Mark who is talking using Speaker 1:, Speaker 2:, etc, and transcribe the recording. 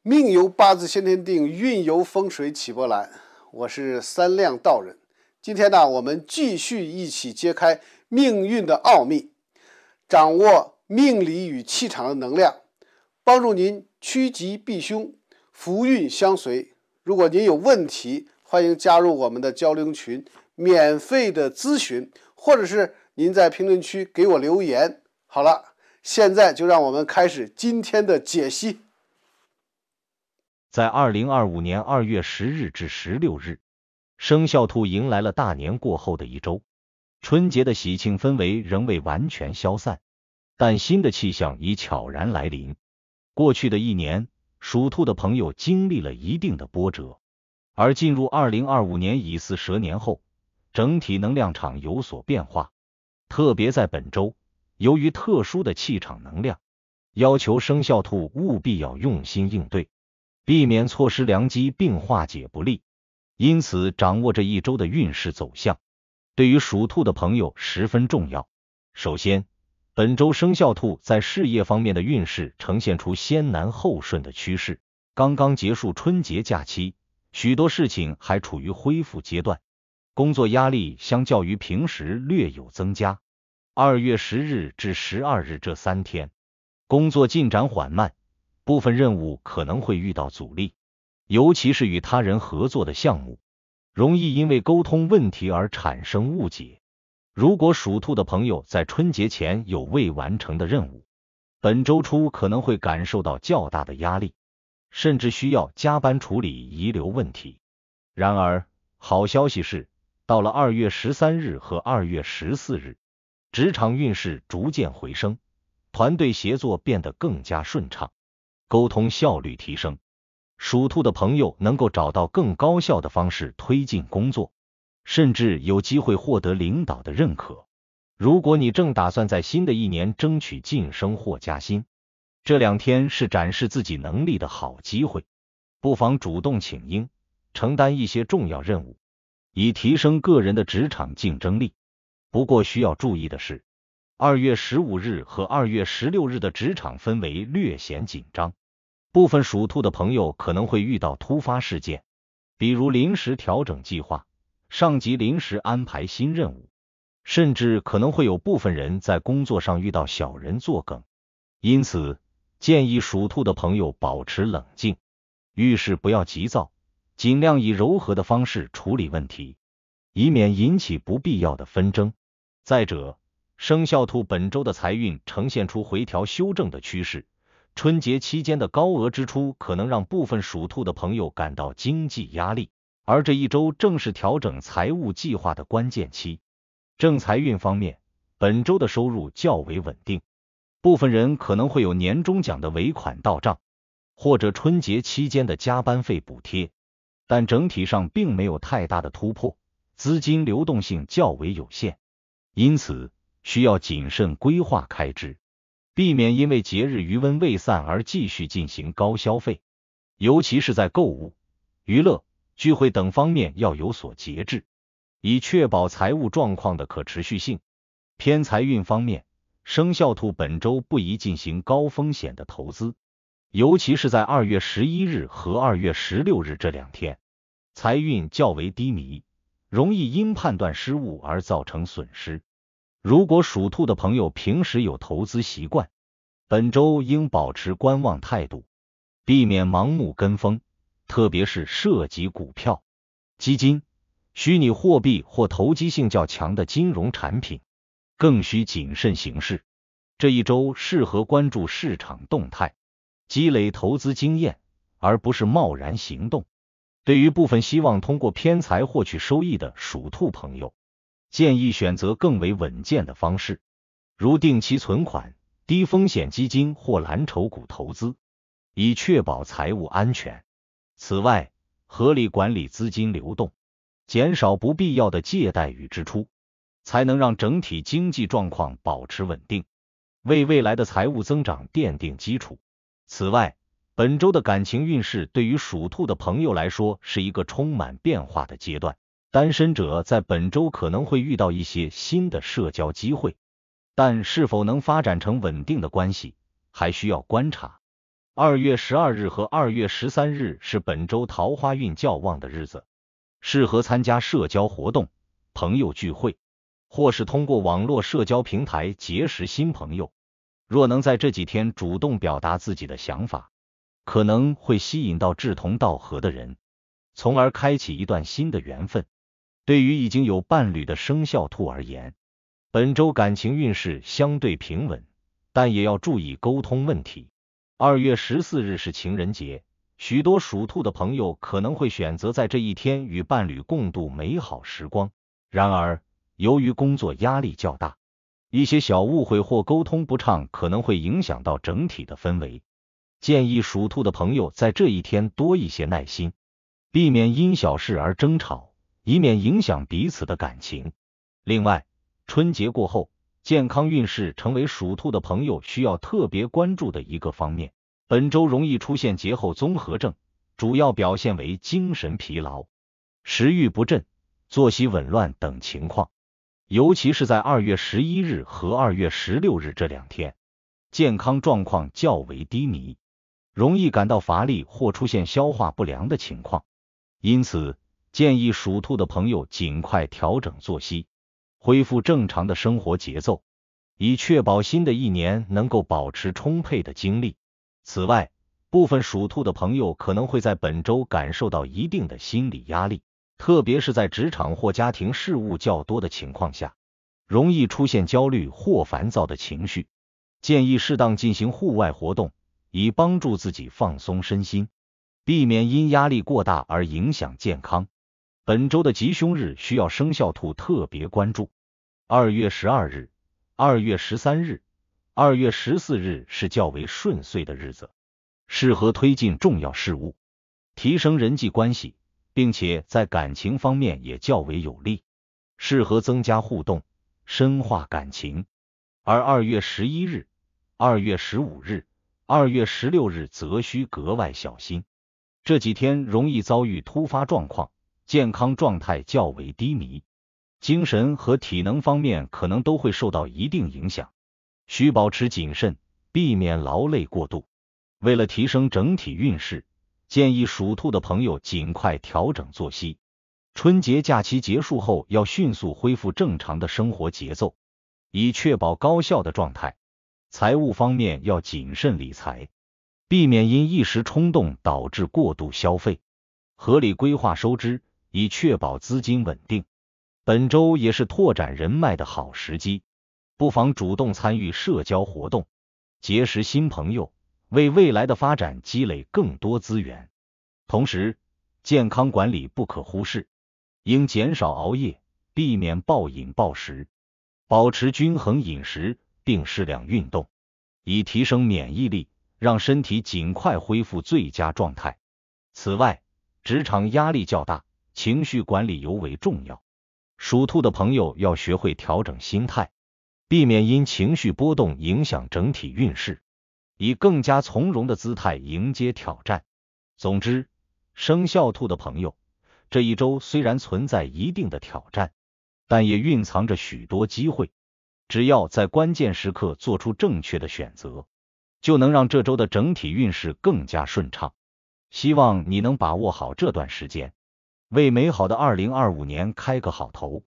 Speaker 1: 命由八字先天定，运由风水起波澜。我是三亮道人。今天呢，我们继续一起揭开命运的奥秘，掌握命理与气场的能量，帮助您趋吉避凶，福运相随。如果您有问题，欢迎加入我们的交流群，免费的咨询，或者是您在评论区给我留言。好了，现在就让我们开始今天的解析。
Speaker 2: 在2025年2月10日至16日，生肖兔迎来了大年过后的一周。春节的喜庆氛围仍未完全消散，但新的气象已悄然来临。过去的一年，属兔的朋友经历了一定的波折，而进入2025年乙巳蛇年后，整体能量场有所变化。特别在本周，由于特殊的气场能量，要求生肖兔务必要用心应对，避免错失良机并化解不利。因此，掌握这一周的运势走向，对于属兔的朋友十分重要。首先，本周生肖兔在事业方面的运势呈现出先难后顺的趋势。刚刚结束春节假期，许多事情还处于恢复阶段，工作压力相较于平时略有增加。2月10日至12日这3天，工作进展缓慢，部分任务可能会遇到阻力，尤其是与他人合作的项目，容易因为沟通问题而产生误解。如果属兔的朋友在春节前有未完成的任务，本周初可能会感受到较大的压力，甚至需要加班处理遗留问题。然而，好消息是，到了2月13日和2月14日，职场运势逐渐回升，团队协作变得更加顺畅，沟通效率提升，属兔的朋友能够找到更高效的方式推进工作，甚至有机会获得领导的认可。如果你正打算在新的一年争取晋升或加薪，这2天是展示自己能力的好机会，不妨主动请缨，承担一些重要任务，以提升个人的职场竞争力。不过需要注意的是，2月15日和2月16日的职场氛围略显紧张，部分属兔的朋友可能会遇到突发事件，比如临时调整计划，上级临时安排新任务，甚至可能会有部分人在工作上遇到小人作梗。因此，建议属兔的朋友保持冷静，遇事不要急躁，尽量以柔和的方式处理问题，以免引起不必要的纷争。再者，生肖兔本周的财运呈现出回调修正的趋势，春节期间的高额支出可能让部分属兔的朋友感到经济压力，而这一周正是调整财务计划的关键期。正财运方面，本周的收入较为稳定，部分人可能会有年终奖的尾款到账，或者春节期间的加班费补贴，但整体上并没有太大的突破，资金流动性较为有限，因此需要谨慎规划开支，避免因为节日余温未散而继续进行高消费，尤其是在购物、娱乐、聚会等方面要有所节制，以确保财务状况的可持续性。偏财运方面，生肖兔本周不宜进行高风险的投资，尤其是在2月11日和2月16日这2天，财运较为低迷，容易因判断失误而造成损失。如果属兔的朋友平时有投资习惯，本周应保持观望态度，避免盲目跟风，特别是涉及股票、基金、虚拟货币或投机性较强的金融产品，更需谨慎行事。这一周适合关注市场动态，积累投资经验，而不是贸然行动。对于部分希望通过偏财获取收益的属兔朋友，建议选择更为稳健的方式，如定期存款、低风险基金或蓝筹股投资，以确保财务安全。此外，合理管理资金流动，减少不必要的借贷与支出，才能让整体经济状况保持稳定，为未来的财务增长奠定基础。此外，本周的感情运势对于属兔的朋友来说是一个充满变化的阶段，单身者在本周可能会遇到一些新的社交机会，但是否能发展成稳定的关系，还需要观察。2月12日和2月13日是本周桃花运较旺的日子，适合参加社交活动、朋友聚会，或是通过网络社交平台结识新朋友。若能在这几天主动表达自己的想法，可能会吸引到志同道合的人，从而开启一段新的缘分。对于已经有伴侣的生肖兔而言，本周感情运势相对平稳，但也要注意沟通问题。2月14日是情人节，许多属兔的朋友可能会选择在这一天与伴侣共度美好时光。然而，由于工作压力较大，一些小误会或沟通不畅可能会影响到整体的氛围。建议属兔的朋友在这一天多一些耐心，避免因小事而争吵，以免影响彼此的感情。另外，春节过后，健康运势成为属兔的朋友需要特别关注的一个方面。本周容易出现节后综合症，主要表现为精神疲劳、食欲不振、作息紊乱等情况。尤其是在2月11日和2月16日这2天，健康状况较为低迷，容易感到乏力或出现消化不良的情况。因此，建议属兔的朋友尽快调整作息，恢复正常的生活节奏，以确保新的一年能够保持充沛的精力。此外，部分属兔的朋友可能会在本周感受到一定的心理压力，特别是在职场或家庭事务较多的情况下，容易出现焦虑或烦躁的情绪。建议适当进行户外活动，以帮助自己放松身心，避免因压力过大而影响健康。本周的吉凶日需要生肖兔特别关注。2月12日、2月13日、2月14日是较为顺遂的日子，适合推进重要事务，提升人际关系，并且在感情方面也较为有利，适合增加互动，深化感情。而2月11日、2月15日、2月16日则需格外小心，这几天容易遭遇突发状况，健康状态较为低迷，精神和体能方面可能都会受到一定影响，需保持谨慎，避免劳累过度。为了提升整体运势，建议属兔的朋友尽快调整作息。春节假期结束后，要迅速恢复正常的生活节奏，以确保高效的状态。财务方面要谨慎理财，避免因一时冲动导致过度消费，合理规划收支，以确保资金稳定。本周也是拓展人脉的好时机，不妨主动参与社交活动，结识新朋友，为未来的发展积累更多资源。同时，健康管理不可忽视，应减少熬夜，避免暴饮暴食，保持均衡饮食，并适量运动，以提升免疫力，让身体尽快恢复最佳状态。此外，职场压力较大，情绪管理尤为重要。属兔的朋友要学会调整心态，避免因情绪波动影响整体运势，以更加从容的姿态迎接挑战。总之，生肖兔的朋友，这一周虽然存在一定的挑战，但也蕴藏着许多机会。只要在关键时刻做出正确的选择，就能让这周的整体运势更加顺畅。希望你能把握好这段时间，为美好的2025年开个好头。